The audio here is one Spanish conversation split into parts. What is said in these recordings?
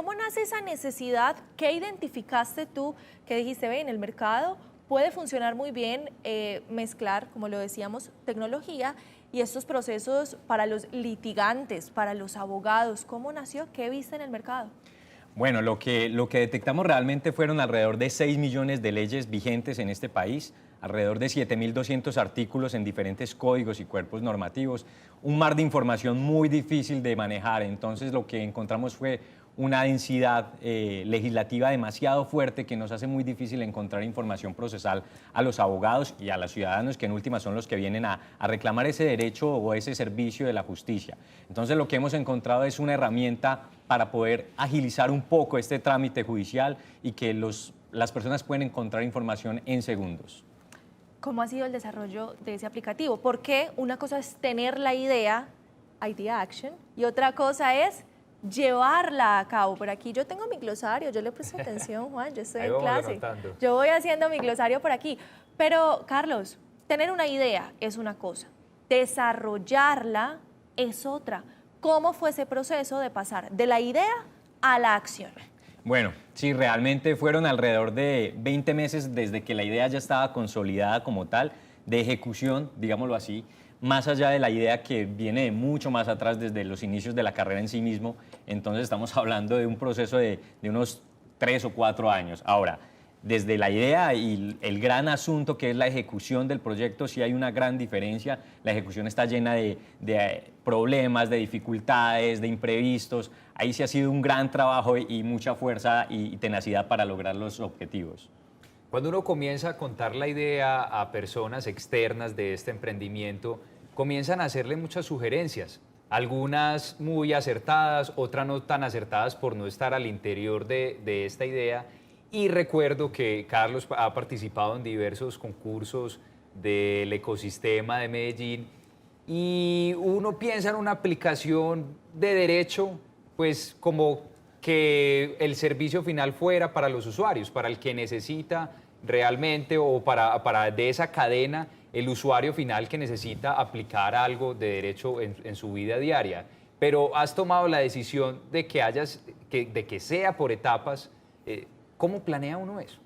¿Cómo nace esa necesidad? ¿Qué identificaste tú que dijiste, ve, en el mercado puede funcionar muy bien mezclar, como lo decíamos, tecnología y estos procesos para los litigantes, para los abogados? ¿Cómo nació? ¿Qué viste en el mercado? Bueno, lo que detectamos realmente fueron alrededor de 6 millones de leyes vigentes en este país, alrededor de 7.200 artículos en diferentes códigos y cuerpos normativos, un mar de información muy difícil de manejar. Entonces lo que encontramos fue una densidad legislativa demasiado fuerte que nos hace muy difícil encontrar información procesal a los abogados y a los ciudadanos, que en última son los que vienen a reclamar ese derecho o ese servicio de la justicia. Entonces lo que hemos encontrado es una herramienta para poder agilizar un poco este trámite judicial y que las personas pueden encontrar información en segundos. ¿Cómo ha sido el desarrollo de ese aplicativo? Porque una cosa es tener la idea, idea action, y otra cosa es llevarla a cabo. Por aquí yo tengo mi glosario, yo le presto atención, Juan, yo estoy en clase. Anotando. Yo voy haciendo mi glosario por aquí. Pero, Carlos, tener una idea es una cosa, desarrollarla es otra. ¿Cómo fue ese proceso de pasar de la idea a la acción? Bueno, sí, realmente fueron alrededor de 20 meses desde que la idea ya estaba consolidada como tal, de ejecución, digámoslo así, más allá de la idea que viene de mucho más atrás desde los inicios de la carrera en sí mismo. Entonces estamos hablando de un proceso de unos 3 o 4 años. Ahora, desde la idea y el gran asunto que es la ejecución del proyecto, sí hay una gran diferencia. La ejecución está llena de problemas, de dificultades, de imprevistos. Ahí sí ha sido un gran trabajo y mucha fuerza y tenacidad para lograr los objetivos. Cuando uno comienza a contar la idea a personas externas de este emprendimiento, comienzan a hacerle muchas sugerencias, algunas muy acertadas, otras no tan acertadas por no estar al interior de esta idea. Y recuerdo que Carlos ha participado en diversos concursos del ecosistema de Medellín y uno piensa en una aplicación de derecho, pues como que el servicio final fuera para los usuarios, para el que necesita realmente o para de esa cadena el usuario final que necesita aplicar algo de derecho en su vida diaria. Pero has tomado la decisión de que sea por etapas. ¿Cómo planea uno eso?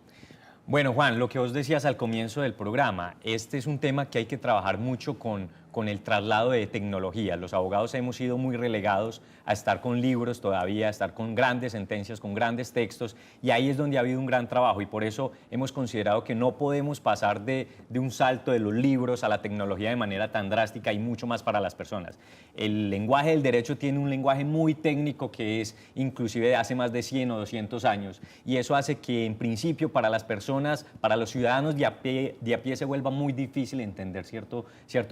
Bueno, Juan, lo que vos decías al comienzo del programa, este es un tema que hay que trabajar mucho con el traslado de tecnología. Los abogados hemos sido muy relegados a estar con libros todavía, a estar con grandes sentencias, con grandes textos, y ahí es donde ha habido un gran trabajo, y por eso hemos considerado que no podemos pasar de un salto de los libros a la tecnología de manera tan drástica y mucho más para las personas. El lenguaje del derecho tiene un lenguaje muy técnico que es inclusive de hace más de 100 o 200 años, y eso hace que en principio para las personas, para los ciudadanos de a pie se vuelva muy difícil entender cierto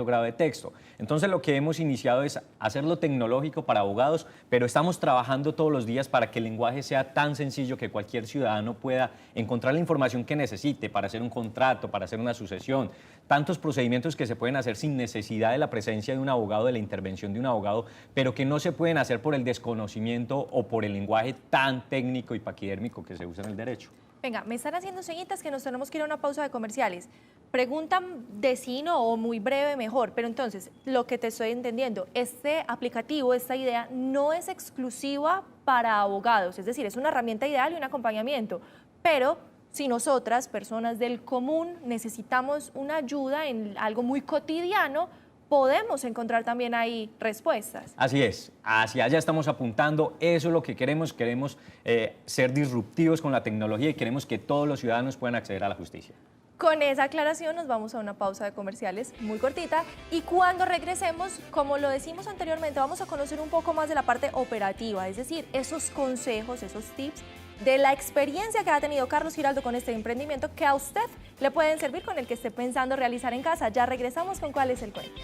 grado de texto. Entonces lo que hemos iniciado es hacerlo tecnológico para abogados, pero estamos trabajando todos los días para que el lenguaje sea tan sencillo que cualquier ciudadano pueda encontrar la información que necesite para hacer un contrato, para hacer una sucesión. Tantos procedimientos que se pueden hacer sin necesidad de la presencia de un abogado, de la intervención de un abogado, pero que no se pueden hacer por el desconocimiento o por el lenguaje tan técnico y paquidérmico que se usa en el derecho. Venga, me están haciendo señitas que nos tenemos que ir a una pausa de comerciales. Preguntan de sí no o muy breve mejor, pero entonces, lo que te estoy entendiendo, este aplicativo, esta idea, no es exclusiva para abogados, es decir, es una herramienta ideal y un acompañamiento, pero si nosotras, personas del común, necesitamos una ayuda en algo muy cotidiano, podemos encontrar también ahí respuestas. Así es, hacia allá estamos apuntando, eso es lo que queremos ser disruptivos con la tecnología y queremos que todos los ciudadanos puedan acceder a la justicia. Con esa aclaración nos vamos a una pausa de comerciales muy cortita y cuando regresemos, como lo decimos anteriormente, vamos a conocer un poco más de la parte operativa, es decir, esos consejos, esos tips de la experiencia que ha tenido Carlos Giraldo con este emprendimiento que a usted le pueden servir con el que esté pensando realizar en casa. Ya regresamos con cuál es el cuento.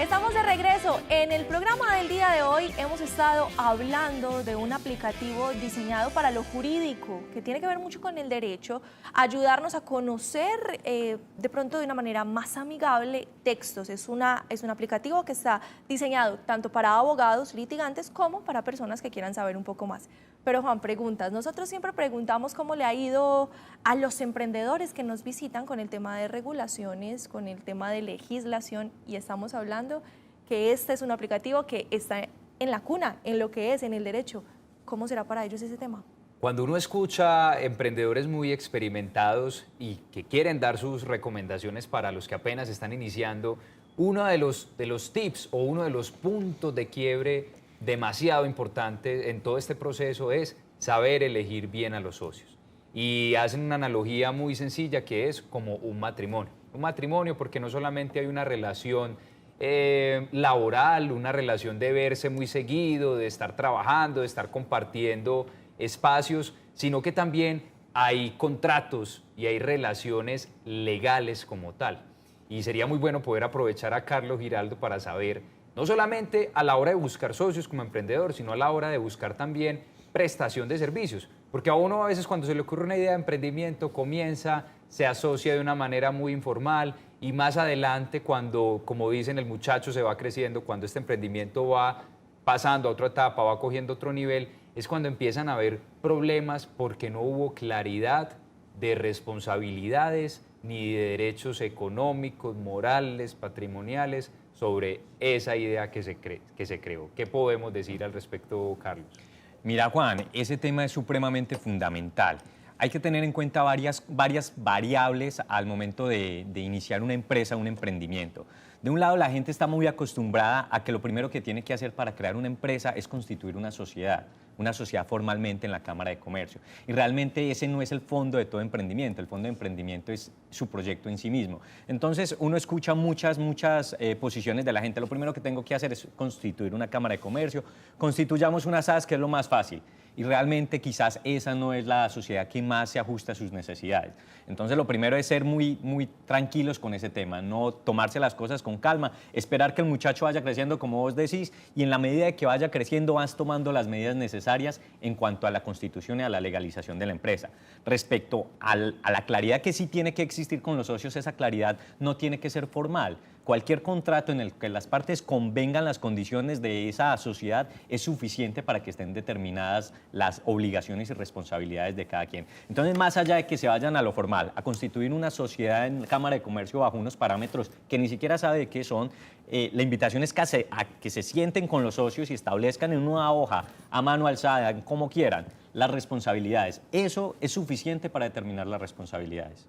Estamos de regreso. En el programa del día de hoy hemos estado hablando de un aplicativo diseñado para lo jurídico, que tiene que ver mucho con el derecho, ayudarnos a conocer de pronto de una manera más amigable textos. Es un aplicativo que está diseñado tanto para abogados, litigantes, como para personas que quieran saber un poco más. Pero Juan, preguntas. Nosotros siempre preguntamos cómo le ha ido a los emprendedores que nos visitan con el tema de regulaciones, con el tema de legislación, y estamos hablando que este es un aplicativo que está en la cuna, en lo que es, en el derecho. ¿Cómo será para ellos ese tema? Cuando uno escucha emprendedores muy experimentados y que quieren dar sus recomendaciones para los que apenas están iniciando, uno de los tips o uno de los puntos de quiebre demasiado importante en todo este proceso es saber elegir bien a los socios. Y hacen una analogía muy sencilla que es como un matrimonio. Un matrimonio porque no solamente hay una relación laboral, una relación de verse muy seguido, de estar trabajando, de estar compartiendo espacios, sino que también hay contratos y hay relaciones legales como tal. Y sería muy bueno poder aprovechar a Carlos Giraldo para saber, no solamente a la hora de buscar socios como emprendedor, sino a la hora de buscar también prestación de servicios. Porque a uno a veces cuando se le ocurre una idea de emprendimiento comienza, se asocia de una manera muy informal y más adelante cuando, como dicen, el muchacho se va creciendo, cuando este emprendimiento va pasando a otra etapa, va cogiendo otro nivel, es cuando empiezan a haber problemas porque no hubo claridad de responsabilidades ni de derechos económicos, morales, patrimoniales sobre esa idea que se creó. ¿Qué podemos decir al respecto, Carlos? Mira, Juan, ese tema es supremamente fundamental. Hay que tener en cuenta varias variables al momento de iniciar una empresa, un emprendimiento. De un lado, la gente está muy acostumbrada a que lo primero que tiene que hacer para crear una empresa es constituir una sociedad formalmente en la Cámara de Comercio. Y realmente ese no es el fondo de todo emprendimiento. El fondo de emprendimiento es su proyecto en sí mismo. Entonces, uno escucha muchas posiciones de la gente. Lo primero que tengo que hacer es constituir una Cámara de Comercio. Constituyamos una SAS, que es lo más fácil. Y realmente quizás esa no es la sociedad que más se ajusta a sus necesidades. Entonces lo primero es ser muy tranquilos con ese tema, no tomarse las cosas con calma, esperar que el muchacho vaya creciendo como vos decís y en la medida de que vaya creciendo vas tomando las medidas necesarias en cuanto a la constitución y a la legalización de la empresa. Respecto a la claridad que sí tiene que existir con los socios, esa claridad no tiene que ser formal. Cualquier contrato en el que las partes convengan las condiciones de esa sociedad es suficiente para que estén determinadas las obligaciones y responsabilidades de cada quien. Entonces, más allá de que se vayan a lo formal, a constituir una sociedad en Cámara de Comercio bajo unos parámetros que ni siquiera sabe de qué son, la invitación es a que se sienten con los socios y establezcan en una hoja a mano alzada, como quieran, las responsabilidades. Eso es suficiente para determinar las responsabilidades.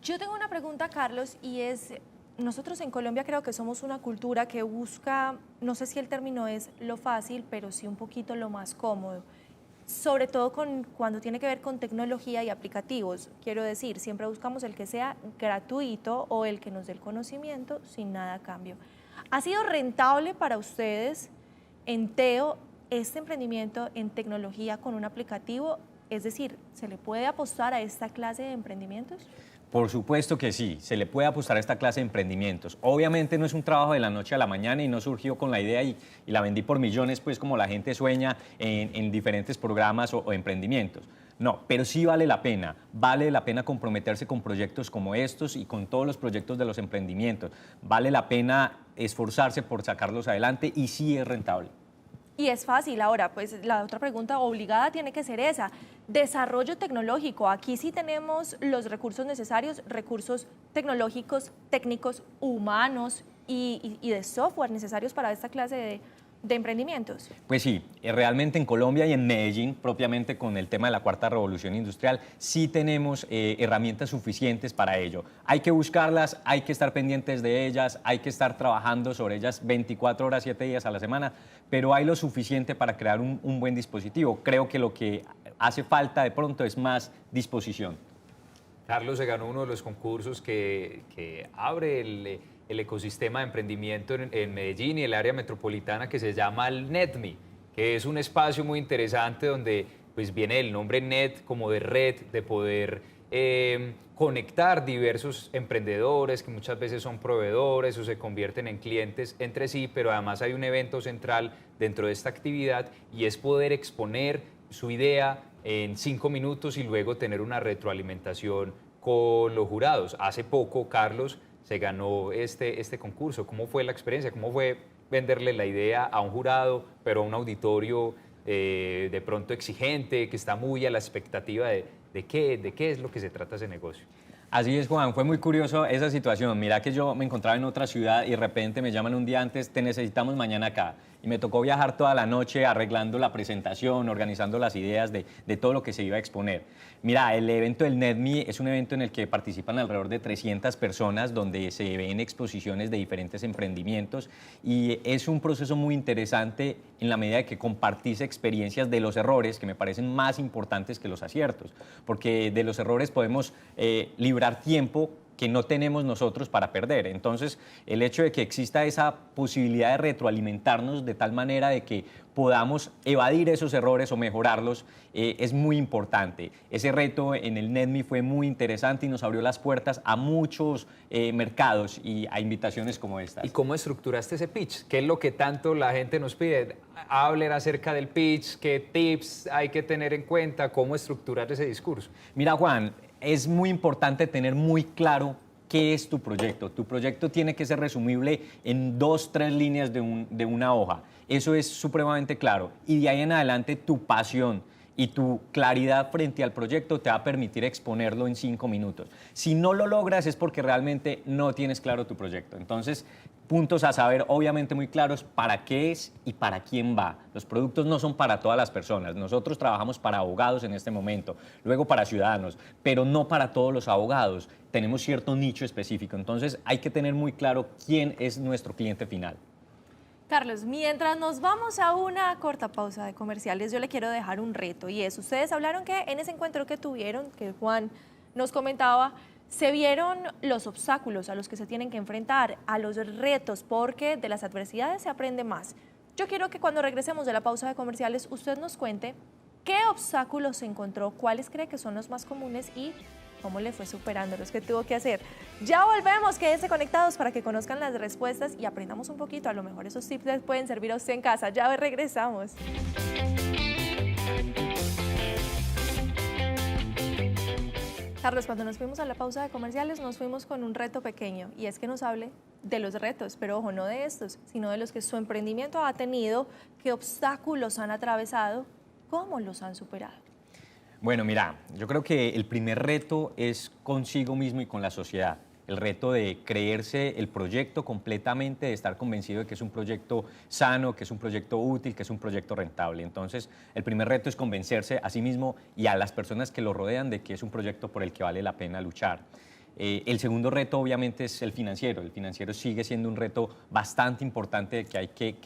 Yo tengo una pregunta, Carlos, y es... Nosotros en Colombia creo que somos una cultura que busca, no sé si el término es lo fácil, pero sí un poquito lo más cómodo, sobre todo cuando tiene que ver con tecnología y aplicativos. Quiero decir, siempre buscamos el que sea gratuito o el que nos dé el conocimiento sin nada a cambio. ¿Ha sido rentable para ustedes en Teo este emprendimiento en tecnología con un aplicativo? Es decir, ¿se le puede apostar a esta clase de emprendimientos? Por supuesto que sí, se le puede apostar a esta clase de emprendimientos. Obviamente no es un trabajo de la noche a la mañana y no surgió con la idea y la vendí por millones, pues como la gente sueña en diferentes programas o emprendimientos. No, pero sí vale la pena comprometerse con proyectos como estos y con todos los proyectos de los emprendimientos. Vale la pena esforzarse por sacarlos adelante y sí es rentable. Y es fácil. Ahora, pues la otra pregunta obligada tiene que ser esa. Desarrollo tecnológico. Aquí sí tenemos los recursos necesarios, recursos tecnológicos, técnicos, humanos y de software necesarios para esta clase de emprendimientos. Pues sí, realmente en Colombia y en Medellín, propiamente con el tema de la cuarta revolución industrial, sí tenemos herramientas suficientes para ello. Hay que buscarlas, hay que estar pendientes de ellas, hay que estar trabajando sobre ellas 24 horas, 7 días a la semana, pero hay lo suficiente para crear un buen dispositivo. Creo que lo que hace falta de pronto es más disposición. Carlos se ganó uno de los concursos que abre el ecosistema de emprendimiento en Medellín y el área metropolitana que se llama el NetMe, que es un espacio muy interesante donde pues viene el nombre Net como de red, de poder conectar diversos emprendedores que muchas veces son proveedores o se convierten en clientes entre sí, pero además hay un evento central dentro de esta actividad y es poder exponer su idea en 5 minutos y luego tener una retroalimentación con los jurados. Hace poco, Carlos se ganó este concurso. ¿Cómo fue la experiencia? ¿Cómo fue venderle la idea a un jurado, pero a un auditorio de pronto exigente, que está muy a la expectativa de qué es lo que se trata ese negocio? Así es, Juan, fue muy curioso esa situación. Mira que yo me encontraba en otra ciudad y de repente me llaman un día antes, te necesitamos mañana acá. Y me tocó viajar toda la noche arreglando la presentación, organizando las ideas de todo lo que se iba a exponer. Mira, el evento del NetMe es un evento en el que participan alrededor de 300 personas, donde se ven exposiciones de diferentes emprendimientos y es un proceso muy interesante en la medida de que compartís experiencias de los errores, que me parecen más importantes que los aciertos, porque de los errores podemos librar tiempo que no tenemos nosotros para perder. Entonces, el hecho de que exista esa posibilidad de retroalimentarnos de tal manera de que podamos evadir esos errores o mejorarlos es muy importante. Ese reto en el NetMe fue muy interesante y nos abrió las puertas a muchos mercados y a invitaciones como estas. ¿Y cómo estructuraste ese pitch? ¿Qué es lo que tanto la gente nos pide? Hablen acerca del pitch, qué tips hay que tener en cuenta, cómo estructurar ese discurso. Mira, Juan, es muy importante tener muy claro qué es tu proyecto. Tu proyecto tiene que ser resumible en 2, 3 líneas de una hoja. Eso es supremamente claro. Y de ahí en adelante tu pasión y tu claridad frente al proyecto te va a permitir exponerlo en 5 minutos. Si no lo logras es porque realmente no tienes claro tu proyecto. Entonces, puntos a saber obviamente muy claros para qué es y para quién va. Los productos no son para todas las personas. Nosotros trabajamos para abogados en este momento, luego para ciudadanos, pero no para todos los abogados. Tenemos cierto nicho específico. Entonces, hay que tener muy claro quién es nuestro cliente final. Carlos, mientras nos vamos a una corta pausa de comerciales, yo le quiero dejar un reto y es, ustedes hablaron que en ese encuentro que tuvieron, que Juan nos comentaba, se vieron los obstáculos a los que se tienen que enfrentar, a los retos, porque de las adversidades se aprende más. Yo quiero que cuando regresemos de la pausa de comerciales, usted nos cuente qué obstáculos se encontró, cuáles cree que son los más comunes y cómo le fue superando los que tuvo que hacer. Ya volvemos, quédense conectados para que conozcan las respuestas y aprendamos un poquito. A lo mejor esos tips les pueden servir a usted en casa. Ya regresamos. Carlos, cuando nos fuimos a la pausa de comerciales, nos fuimos con un reto pequeño y es que nos hable de los retos, pero ojo, no de estos, sino de los que su emprendimiento ha tenido, qué obstáculos han atravesado, cómo los han superado. Bueno, mira, yo creo que el primer reto es consigo mismo y con la sociedad. El reto de creerse el proyecto completamente, de estar convencido de que es un proyecto sano, que es un proyecto útil, que es un proyecto rentable. Entonces, el primer reto es convencerse a sí mismo y a las personas que lo rodean de que es un proyecto por el que vale la pena luchar. El segundo reto obviamente es el financiero. El financiero sigue siendo un reto bastante importante que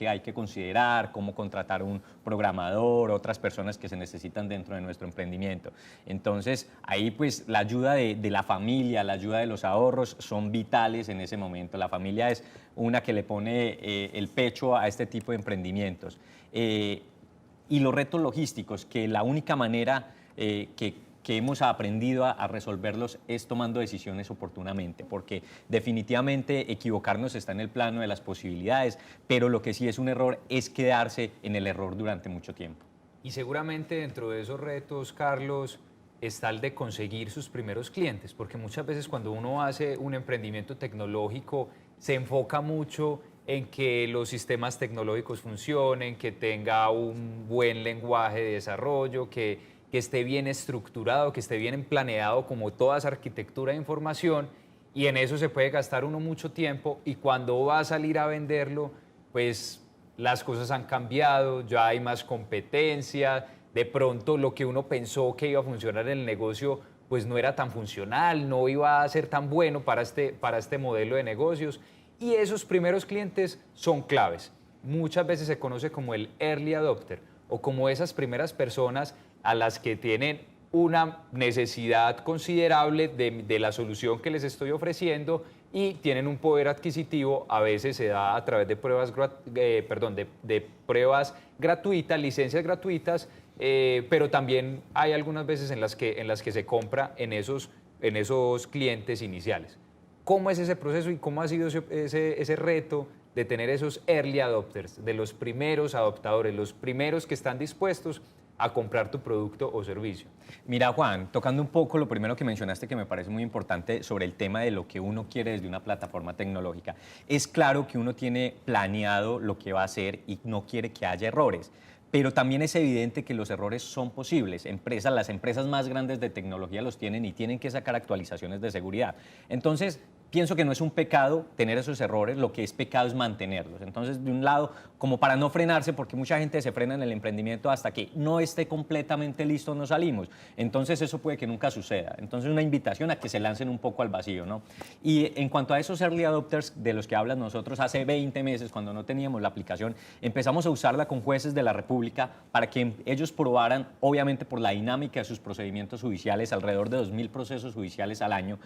hay que considerar, cómo contratar un programador, otras personas que se necesitan dentro de nuestro emprendimiento. Entonces ahí pues la ayuda de la familia, la ayuda de los ahorros son vitales en ese momento. La familia es una que le pone el pecho a este tipo de emprendimientos. Y los retos logísticos, que la única manera que hemos aprendido a resolverlos es tomando decisiones oportunamente, porque definitivamente equivocarnos está en el plano de las posibilidades, pero lo que sí es un error es quedarse en el error durante mucho tiempo. Y seguramente dentro de esos retos, Carlos, está el de conseguir sus primeros clientes, porque muchas veces cuando uno hace un emprendimiento tecnológico se enfoca mucho en que los sistemas tecnológicos funcionen, que tenga un buen lenguaje de desarrollo, que esté bien estructurado, que esté bien planeado como toda esa arquitectura de información, y en eso se puede gastar uno mucho tiempo y cuando va a salir a venderlo, pues las cosas han cambiado, ya hay más competencia, de pronto lo que uno pensó que iba a funcionar en el negocio pues no era tan funcional, no iba a ser tan bueno para este modelo de negocios, y esos primeros clientes son claves. Muchas veces se conoce como el early adopter o como esas primeras personas a las que tienen una necesidad considerable de la solución que les estoy ofreciendo, y tienen un poder adquisitivo, a veces se da a través de pruebas, de pruebas gratuitas, licencias gratuitas, pero también hay algunas veces en las que se compra en esos clientes iniciales. ¿Cómo es ese proceso y cómo ha sido ese reto de tener esos early adopters, de los primeros adoptadores, los primeros que están dispuestos a comprar tu producto o servicio? Mira, Juan, tocando un poco lo primero que mencionaste que me parece muy importante sobre el tema de lo que uno quiere desde una plataforma tecnológica. Es claro que uno tiene planeado lo que va a hacer y no quiere que haya errores. Pero también es evidente que los errores son posibles. Las empresas más grandes de tecnología los tienen y tienen que sacar actualizaciones de seguridad. Entonces, pienso que no es un pecado tener esos errores, lo que es pecado es mantenerlos. Entonces, de un lado, como para no frenarse, porque mucha gente se frena en el emprendimiento hasta que no esté completamente listo, no salimos. Entonces, eso puede que nunca suceda. Entonces, una invitación a que se lancen un poco al vacío, ¿no? Y en cuanto a esos early adopters de los que hablas nosotros, hace 20 meses, cuando no teníamos la aplicación, empezamos a usarla con jueces de la República para que ellos probaran, obviamente por la dinámica de sus procedimientos judiciales, alrededor de 2.000 procesos judiciales al año,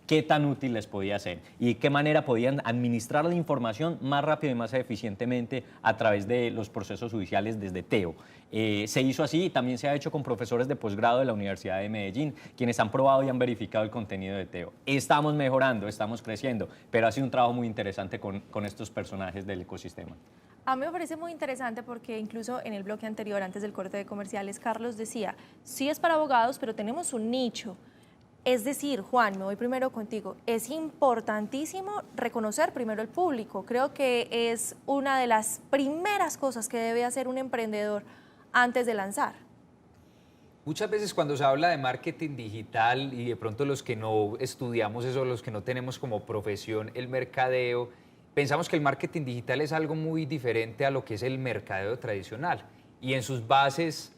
qué tan útil les podía ser y de qué manera podían administrar la información más rápido y más eficientemente a través de los procesos judiciales desde TEO. Se hizo así y también se ha hecho con profesores de posgrado de la Universidad de Medellín, quienes han probado y han verificado el contenido de TEO. Estamos mejorando, estamos creciendo, pero ha sido un trabajo muy interesante con estos personajes del ecosistema. A mí me parece muy interesante porque incluso en el bloque anterior, antes del corte de comerciales, Carlos decía, sí es para abogados, pero tenemos un nicho. Es decir, Juan, me voy primero contigo, es importantísimo reconocer primero el público. Creo que es una de las primeras cosas que debe hacer un emprendedor antes de lanzar. Muchas veces cuando se habla de marketing digital y de pronto los que no estudiamos eso, los que no tenemos como profesión el mercadeo, pensamos que el marketing digital es algo muy diferente a lo que es el mercadeo tradicional y en sus bases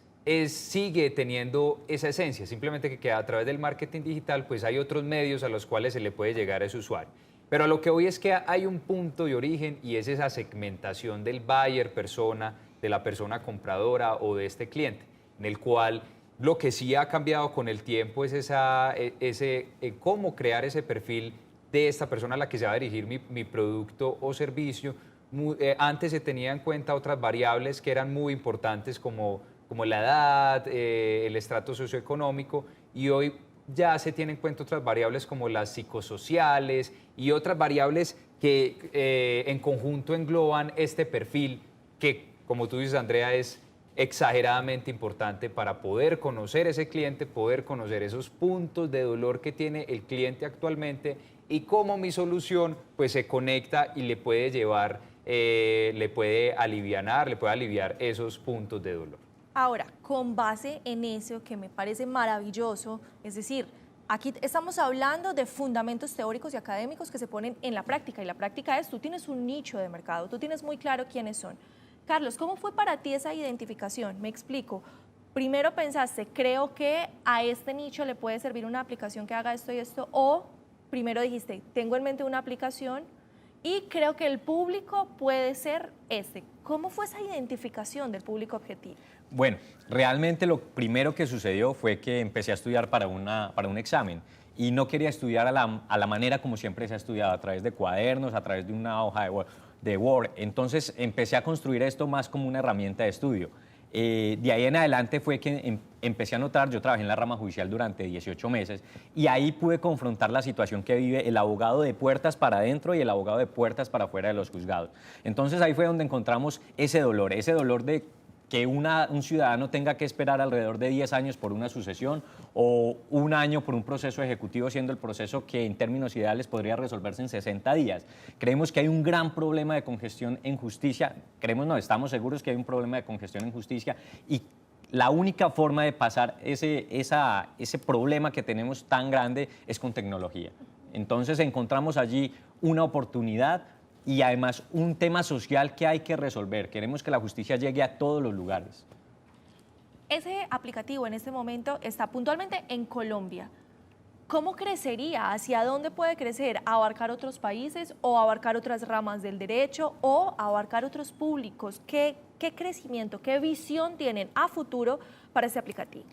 sigue teniendo esa esencia, simplemente que a través del marketing digital pues hay otros medios a los cuales se le puede llegar a ese usuario. Pero a lo que voy es que hay un punto de origen y es esa segmentación del buyer persona, de la persona compradora o de este cliente, en el cual lo que sí ha cambiado con el tiempo es cómo crear ese perfil de esta persona a la que se va a dirigir mi producto o servicio. Antes se tenía en cuenta otras variables que eran muy importantes como la edad, el estrato socioeconómico, y hoy ya se tienen en cuenta otras variables como las psicosociales y otras variables que en conjunto engloban este perfil que, como tú dices, Andrea, es exageradamente importante para poder conocer ese cliente, poder conocer esos puntos de dolor que tiene el cliente actualmente y cómo mi solución pues se conecta y le puede llevar, le puede aliviar esos puntos de dolor. Ahora, con base en eso que me parece maravilloso, es decir, aquí estamos hablando de fundamentos teóricos y académicos que se ponen en la práctica, y la práctica es, tú tienes un nicho de mercado, tú tienes muy claro quiénes son. Carlos, ¿cómo fue para ti esa identificación? Me explico. Primero pensaste, creo que a este nicho le puede servir una aplicación que haga esto y esto, o primero dijiste, tengo en mente una aplicación y creo que el público puede ser este. ¿Cómo fue esa identificación del público objetivo? Bueno, realmente lo primero que sucedió fue que empecé a estudiar para un examen y no quería estudiar a la manera como siempre se ha estudiado, a través de cuadernos, a través de una hoja de Word. Entonces empecé a construir esto más como una herramienta de estudio. De ahí en adelante fue que empecé a notar, yo trabajé en la rama judicial durante 18 meses y ahí pude confrontar la situación que vive el abogado de puertas para adentro y el abogado de puertas para afuera de los juzgados. Entonces ahí fue donde encontramos ese dolor de que un ciudadano tenga que esperar alrededor de 10 años por una sucesión o un año por un proceso ejecutivo, siendo el proceso que en términos ideales podría resolverse en 60 días. Creemos que hay un gran problema de congestión en justicia, estamos seguros que hay un problema de congestión en justicia y la única forma de pasar ese problema que tenemos tan grande es con tecnología. Entonces encontramos allí una oportunidad y además un tema social que hay que resolver. Queremos que la justicia llegue a todos los lugares. Ese aplicativo en este momento está puntualmente en Colombia. ¿Cómo crecería? ¿Hacia dónde puede crecer? ¿Abarcar otros países o abarcar otras ramas del derecho o abarcar otros públicos? ¿Qué crecimiento, qué visión tienen a futuro para ese aplicativo?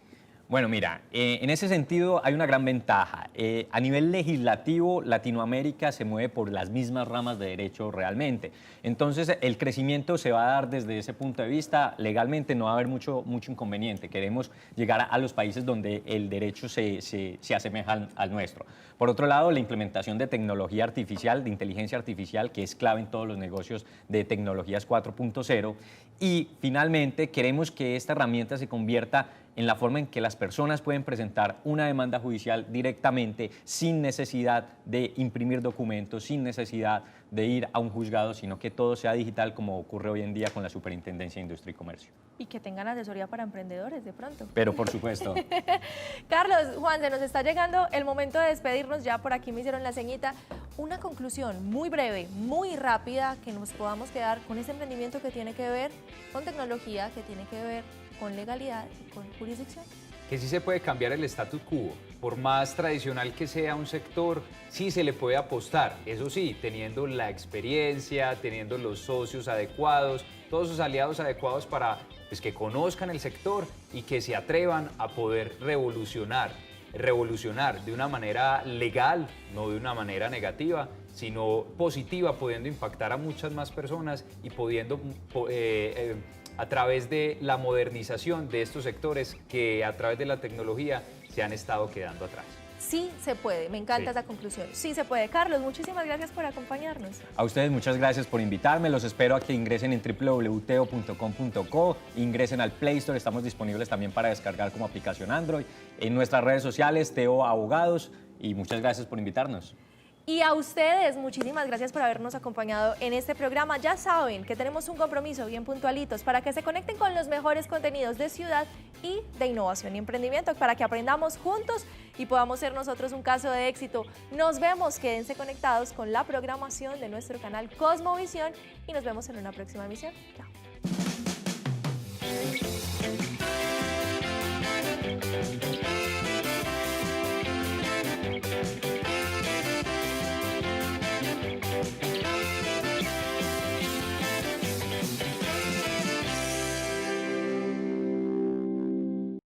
Bueno, mira, en ese sentido hay una gran ventaja. A nivel legislativo, Latinoamérica se mueve por las mismas ramas de derecho realmente. Entonces, el crecimiento se va a dar desde ese punto de vista. Legalmente no va a haber mucho inconveniente. Queremos llegar a los países donde el derecho se asemeja al nuestro. Por otro lado, la implementación de tecnología artificial, de inteligencia artificial, que es clave en todos los negocios de tecnologías 4.0. Y finalmente, queremos que esta herramienta se convierta en la forma en que las personas pueden presentar una demanda judicial directamente, sin necesidad de imprimir documentos, sin necesidad de ir a un juzgado, sino que todo sea digital, como ocurre hoy en día con la Superintendencia de Industria y Comercio. Y que tengan asesoría para emprendedores de pronto. Pero por supuesto. Carlos, Juan, se nos está llegando el momento de despedirnos, ya por aquí me hicieron la ceñita. Una conclusión muy breve, muy rápida, que nos podamos quedar con ese emprendimiento que tiene que ver con tecnología, que tiene que ver con legalidad y con jurisdicción. Que sí se puede cambiar el status quo. Por más tradicional que sea un sector, sí se le puede apostar. Eso sí, teniendo la experiencia, teniendo los socios adecuados, todos sus aliados adecuados para pues, que conozcan el sector y que se atrevan a poder revolucionar de una manera legal, no de una manera negativa, sino positiva, pudiendo impactar a muchas más personas y pudiendo a través de la modernización de estos sectores que a través de la tecnología se han estado quedando atrás. Sí se puede, me encanta esa conclusión. Sí se puede. Carlos, muchísimas gracias por acompañarnos. A ustedes muchas gracias por invitarme, los espero a que ingresen en www.teo.com.co, ingresen al Play Store, estamos disponibles también para descargar como aplicación Android, en nuestras redes sociales, Teo Abogados, y muchas gracias por invitarnos. Y a ustedes, muchísimas gracias por habernos acompañado en este programa. Ya saben que tenemos un compromiso bien puntualitos para que se conecten con los mejores contenidos de ciudad y de innovación y emprendimiento, para que aprendamos juntos y podamos ser nosotros un caso de éxito. Nos vemos, quédense conectados con la programación de nuestro canal Cosmovisión y nos vemos en una próxima emisión. Chao.